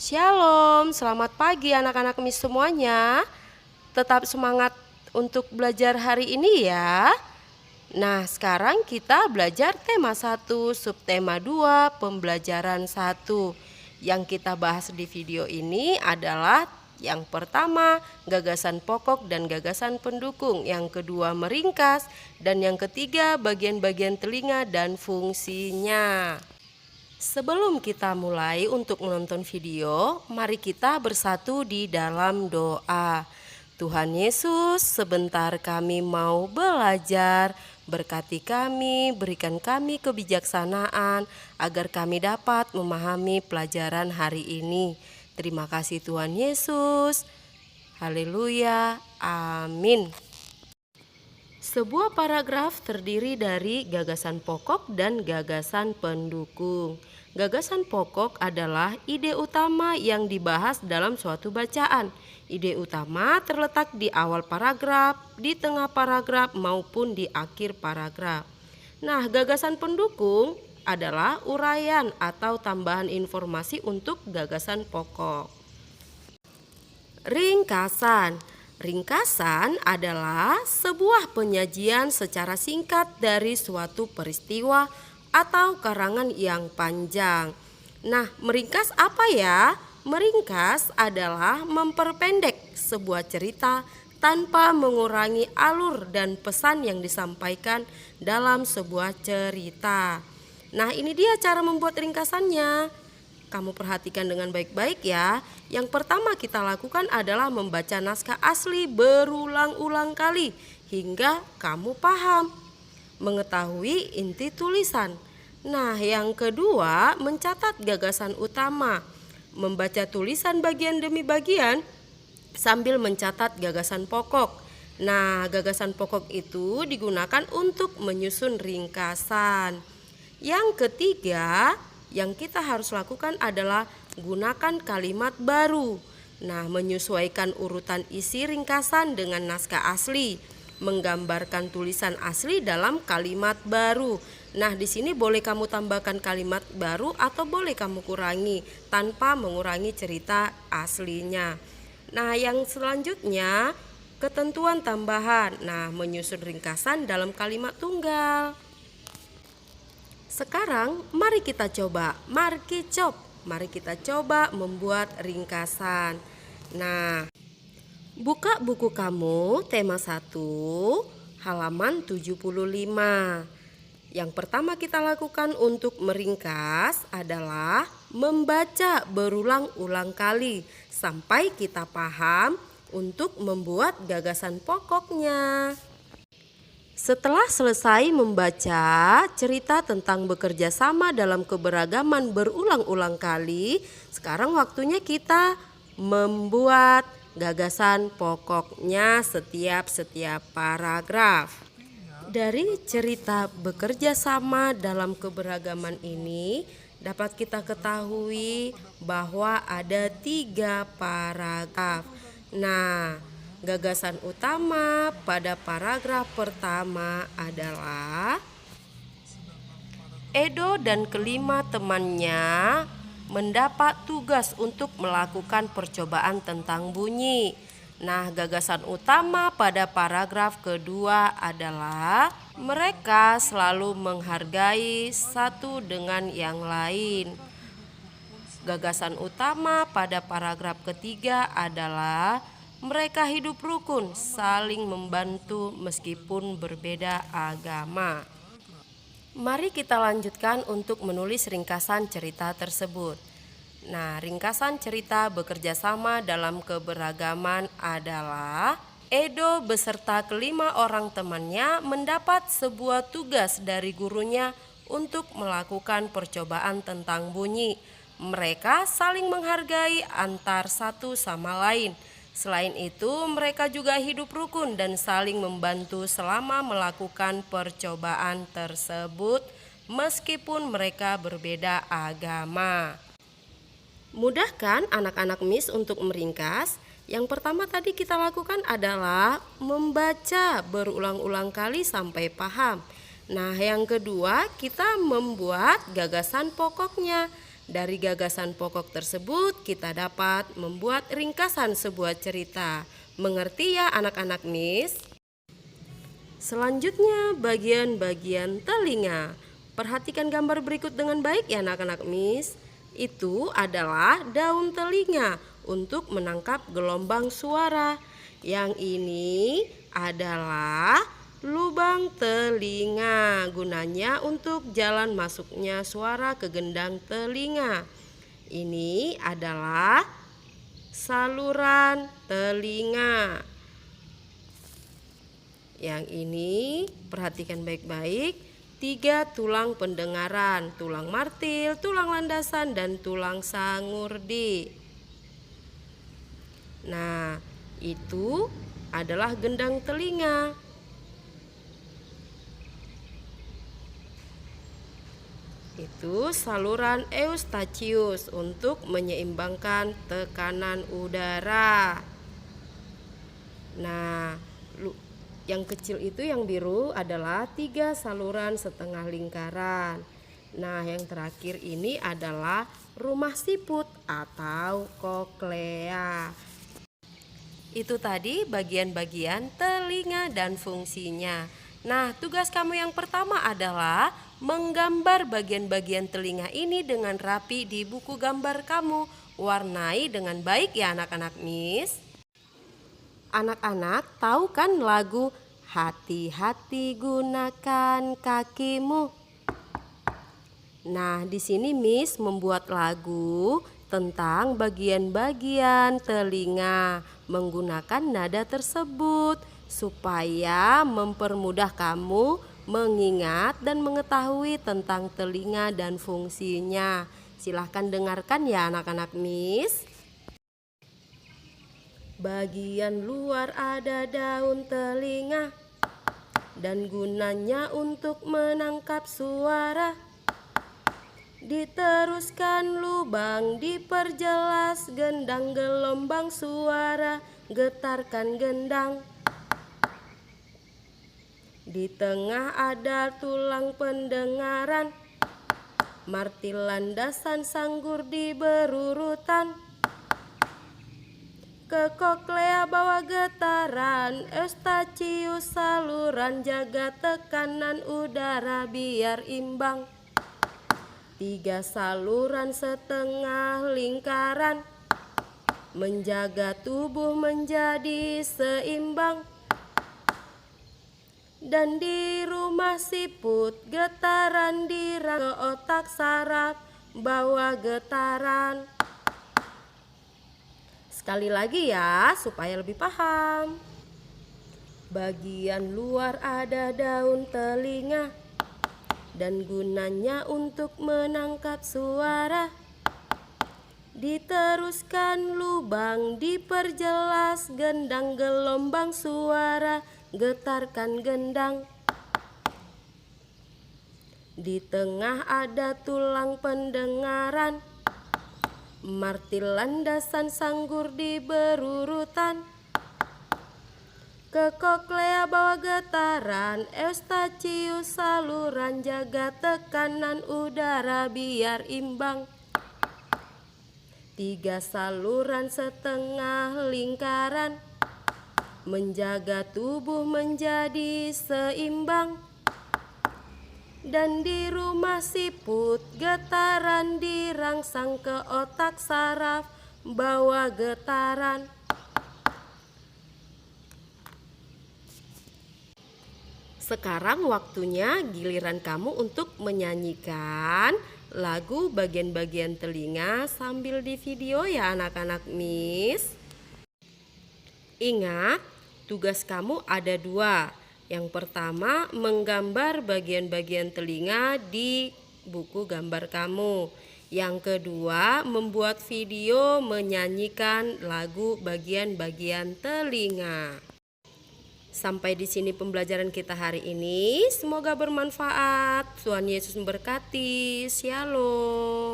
Shalom, selamat pagi anak-anak Miss semuanya. Tetap semangat untuk belajar hari ini ya. Nah, sekarang kita belajar tema 1, subtema 2, pembelajaran 1. Yang kita bahas di video ini adalah yang pertama, gagasan pokok dan gagasan pendukung. Yang kedua, meringkas. Dan yang ketiga, bagian-bagian telinga dan fungsinya. Sebelum kita mulai untuk menonton video, mari kita bersatu di dalam doa. Tuhan Yesus, sebentar kami mau belajar, berkati kami, berikan kami kebijaksanaan agar kami dapat memahami pelajaran hari ini. Terima kasih Tuhan Yesus. Haleluya. Amin. Sebuah paragraf terdiri dari gagasan pokok dan gagasan pendukung. Gagasan pokok adalah ide utama yang dibahas dalam suatu bacaan. Ide utama terletak di awal paragraf, di tengah paragraf, maupun di akhir paragraf. Nah, gagasan pendukung adalah uraian atau tambahan informasi untuk gagasan pokok. Ringkasan. Ringkasan adalah sebuah penyajian secara singkat dari suatu peristiwa atau karangan yang panjang. Nah, meringkas apa ya? Meringkas adalah memperpendek sebuah cerita tanpa mengurangi alur dan pesan yang disampaikan dalam sebuah cerita. Nah, ini dia cara membuat ringkasannya. Kamu perhatikan dengan baik-baik ya. Yang pertama kita lakukan adalah membaca naskah asli berulang-ulang kali hingga kamu paham, mengetahui inti tulisan. Nah, yang kedua, mencatat gagasan utama. Membaca tulisan bagian demi bagian sambil mencatat gagasan pokok. Nah, gagasan pokok itu digunakan untuk menyusun ringkasan. Yang ketiga, yang kita harus lakukan adalah gunakan kalimat baru. Nah, menyesuaikan urutan isi ringkasan dengan naskah asli, menggambarkan tulisan asli dalam kalimat baru. Nah, di sini boleh kamu tambahkan kalimat baru atau boleh kamu kurangi tanpa mengurangi cerita aslinya. Nah, yang selanjutnya ketentuan tambahan. Nah, menyusun ringkasan dalam kalimat tunggal. Sekarang mari kita coba, mari kita coba membuat ringkasan. Nah, buka buku kamu tema 1 halaman 75. Yang pertama kita lakukan untuk meringkas adalah membaca berulang-ulang kali sampai kita paham untuk membuat gagasan pokoknya. Setelah selesai membaca cerita tentang bekerja sama dalam keberagaman berulang-ulang kali, sekarang waktunya kita membuat gagasan pokoknya setiap paragraf. Dari cerita bekerja sama dalam keberagaman ini dapat kita ketahui bahwa ada 3 paragraf. Nah, gagasan utama pada paragraf pertama adalah Edo dan kelima temannya mendapat tugas untuk melakukan percobaan tentang bunyi. Nah, gagasan utama pada paragraf kedua adalah mereka selalu menghargai satu dengan yang lain. Gagasan utama pada paragraf ketiga adalah mereka hidup rukun, saling membantu meskipun berbeda agama. Mari kita lanjutkan untuk menulis ringkasan cerita tersebut. Nah, ringkasan cerita bekerja sama dalam keberagaman adalah Edo beserta kelima orang temannya mendapat sebuah tugas dari gurunya untuk melakukan percobaan tentang bunyi. Mereka saling menghargai antar satu sama lain. Selain itu, mereka juga hidup rukun dan saling membantu selama melakukan percobaan tersebut meskipun mereka berbeda agama. Mudah kan anak-anak Miss untuk meringkas? Yang pertama tadi kita lakukan adalah membaca berulang-ulang kali sampai paham. Nah, yang kedua kita membuat gagasan pokoknya. Dari gagasan pokok tersebut kita dapat membuat ringkasan sebuah cerita. Mengerti ya anak-anak Miss? Selanjutnya bagian-bagian telinga. Perhatikan gambar berikut dengan baik ya anak-anak Miss. Itu adalah daun telinga untuk menangkap gelombang suara. Yang ini adalah lubang telinga, gunanya untuk jalan masuknya suara ke gendang telinga. Ini adalah saluran telinga. Yang ini perhatikan baik-baik, 3 tulang pendengaran, tulang martil, tulang landasan, dan tulang sangurdi. Nah, itu adalah gendang telinga. Itu saluran eustachius untuk menyeimbangkan tekanan udara. Nah, yang kecil itu yang biru adalah 3 saluran setengah lingkaran. Nah, yang terakhir ini adalah rumah siput atau koklea. Itu tadi bagian-bagian telinga dan fungsinya. Nah, tugas kamu yang pertama adalah menggambar bagian-bagian telinga ini dengan rapi di buku gambar kamu. Warnai dengan baik ya anak-anak Miss. Anak-anak tahu kan lagu Hati-hati gunakan kakimu? Nah, di sini Miss membuat lagu tentang bagian-bagian telinga menggunakan nada tersebut supaya mempermudah kamu mengingat dan mengetahui tentang telinga dan fungsinya. Silahkan dengarkan ya anak-anak Miss. Bagian luar ada daun telinga dan gunanya untuk menangkap suara. Diteruskan lubang, diperjelas gendang gelombang suara, getarkan gendang. Di tengah ada tulang pendengaran, martil landasan sangurdi berurutan. Ke koklea bawa getaran, eustachius saluran jaga tekanan udara biar imbang. 3 saluran setengah lingkaran, menjaga tubuh menjadi seimbang. Dan di rumah siput getaran dirang ke otak saraf, bawa getaran. Sekali lagi ya supaya lebih paham. Bagian luar ada daun telinga dan gunanya untuk menangkap suara. Diteruskan lubang, diperjelas gendang gelombang suara, getarkan gendang. Di tengah ada tulang pendengaran, martil landasan sangurdi berurutan. Ke koklea bawa getaran, eustachius saluran jaga tekanan udara biar imbang. 3 saluran setengah lingkaran, menjaga tubuh menjadi seimbang. Dan di rumah siput getaran dirangsang ke otak saraf, bawa getaran. Sekarang waktunya giliran kamu untuk menyanyikan lagu bagian-bagian telinga sambil di video ya anak-anak Miss. Ingat, tugas kamu ada 2. Yang pertama, menggambar bagian-bagian telinga di buku gambar kamu. Yang kedua, membuat video menyanyikan lagu bagian-bagian telinga. Sampai di sini pembelajaran kita hari ini. Semoga bermanfaat. Tuhan Yesus memberkati. Shalom.